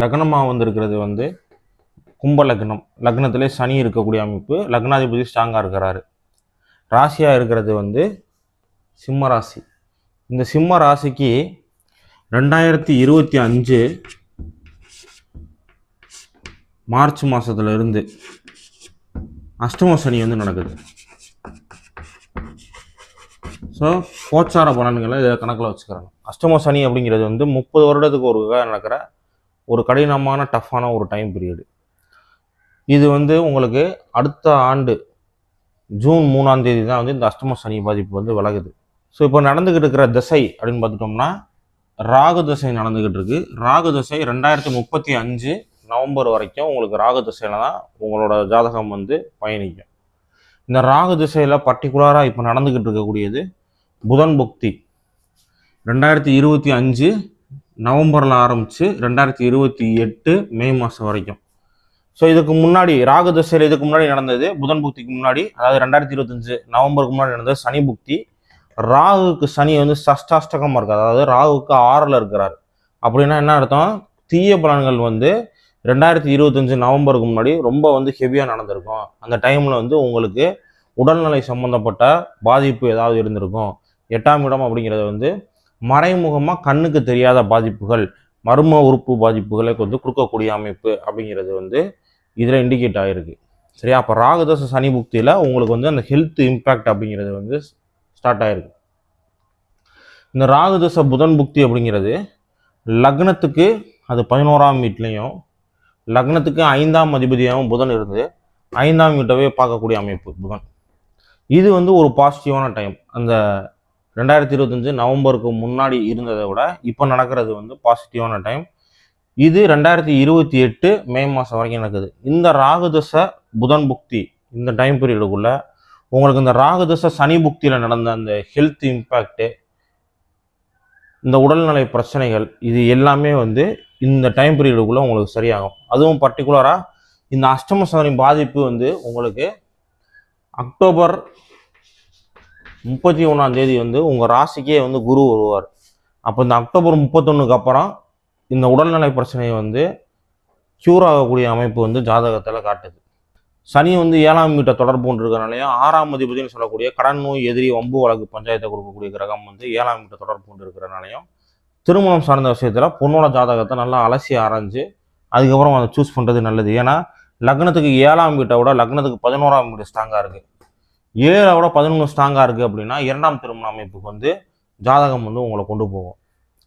லக்னமாக வந்திருக்கிறது வந்து கும்ப லக்னம். லக்னத்திலே சனி இருக்கக்கூடிய அமைப்பு. லக்னாதிபதி ஸ்ட்ராங்காக இருக்கிறாரு. ராசியாக இருக்கிறது வந்து சிம்ம ராசி. இந்த சிம்ம ராசிக்கு 2025 மார்ச் மாதத்துல இருந்து அஷ்டம சனி வந்து நடக்குது. ஸோ கோச்சார பலன்களை இதை கணக்கில் வச்சுக்கிறாங்க. அஷ்டம சனி அப்படிங்கிறது வந்து 30 வருடத்துக்கு ஒருக்காக நடக்கிற ஒரு கடினமான டஃப்பான ஒரு டைம் பீரியடு. இது வந்து உங்களுக்கு அடுத்த ஆண்டு ஜூன் 3ஆம் தேதி தான் வந்து இந்த அஷ்டம சனி பாதிப்பு வந்து விலகுது. ஸோ இப்போ நடந்துக்கிட்டு இருக்கிற திசை அப்படின்னு பார்த்துட்டோம்னா ராகு திசை நடந்துக்கிட்டு இருக்கு. ராகு திசை 2035 நவம்பர் வரைக்கும் உங்களுக்கு ராகு திசையில தான் உங்களோட ஜாதகம் வந்து பயணிக்கும். இந்த ராகு திசையில் பர்டிகுலராக இப்போ நடந்துக்கிட்டு இருக்கக்கூடியது புதன் புக்தி. 2025 நவம்பரில் ஆரம்பித்து 2028 மே மாதம் வரைக்கும். ஸோ இதுக்கு முன்னாடி ராகு திசையில் இதுக்கு முன்னாடி நடந்தது புதன் புக்திக்கு முன்னாடி, அதாவது 2025 நவம்பருக்கு முன்னாடி நடந்தது சனி புக்தி. ராகுக்கு சனி வந்து சஷ்டாஷ்டகமாக இருக்காது, அதாவது ராகுக்கு 6ல் இருக்கிறார். அப்படின்னா என்ன அர்த்தம்? தீய பலன்கள் வந்து 2025 நவம்பருக்கு முன்னாடி ரொம்ப வந்து ஹெவியாக நடந்திருக்கும். அந்த டைமில் வந்து உங்களுக்கு உடல்நிலை சம்மந்தப்பட்ட பாதிப்பு ஏதாவது இருந்திருக்கும். 8ஆம் இடம் அப்படிங்கிறது வந்து மறைமுகமாக கண்ணுக்கு தெரியாத பாதிப்புகள், மர்ம உறுப்பு பாதிப்புகளை வந்து கொடுக்கக்கூடிய அமைப்பு அப்படிங்கிறது வந்து இதில் இண்டிகேட் ஆகிருக்கு. சரியா? அப்போ ராகுதச சனி புக்தியில் உங்களுக்கு வந்து அந்த ஹெல்த் இம்பேக்ட் அப்படிங்கிறது வந்து ஸ்டார்ட் ஆகிருக்கு. இந்த ராகுதச புதன் புக்தி அப்படிங்கிறது லக்னத்துக்கு அது 11ஆம் வீட்லேயும் லக்னத்துக்கு 5ஆம் அதிபதியாகவும் புதன் இருந்து 5ஆம் வீட்டவே பார்க்கக்கூடிய அமைப்பு புதன். இது வந்து ஒரு பாசிட்டிவான டைம். அந்த 2025 நவம்பருக்கு முன்னாடி இருந்ததை விட இப்போ நடக்கிறது வந்து பாசிட்டிவான டைம். இது 2028 மே மாதம் வரைக்கும் நடக்குது. இந்த ராகுதசை புதன் புக்தி இந்த டைம் பீரியடுக்குள்ள உங்களுக்கு இந்த ராகுதசை சனி புக்தியில் நடந்த அந்த ஹெல்த் இம்பேக்டு, இந்த உடல்நிலை பிரச்சனைகள், இது எல்லாமே வந்து இந்த டைம் பீரியடுக்குள்ளே உங்களுக்கு சரியாகும். அதுவும் பர்டிகுலராக இந்த அஷ்டம சனி பாதிப்பு வந்து உங்களுக்கு அக்டோபர் 31ஆம் தேதி வந்து உங்கள் ராசிக்கே வந்து குரு வருவார். அப்போ இந்த அக்டோபர் 31க்கு அப்புறம் இந்த உடல்நிலை பிரச்சனையை வந்து க்யூர் ஆகக்கூடிய அமைப்பு வந்து ஜாதகத்தில் காட்டுது. சனி வந்து 7ஆம் வீட்டை தொடர்பு கொண்டு இருக்கிறனாலையும் 6ஆம் அதிபதினு சொல்லக்கூடிய கடன் நோய் எதிரி வம்பு வழக்கு பஞ்சாயத்தை கொடுக்கக்கூடிய கிரகம் வந்து 7ஆம் வீட்டை தொடர்பு கொண்டு இருக்கிறனாலையும் திருமணம் சார்ந்த விஷயத்தில் பொண்ணோட ஜாதகத்தை நல்லா அலசி ஆராய்ஞ்சு அதுக்கப்புறம் அதை சூஸ் பண்ணுறது நல்லது. ஏன்னா லக்னத்துக்கு 7ஆம் வீட்டை விட லக்னத்துக்கு 11ஆம் வீடு ஸ்ட்ராங்காக இருக்குது, 7 விட 11 ஸ்ட்ராங்காக இருக்குது. அப்படின்னா 2ஆம் திருமண அமைப்புக்கு வந்து ஜாதகம் வந்து உங்களை கொண்டு போகும்.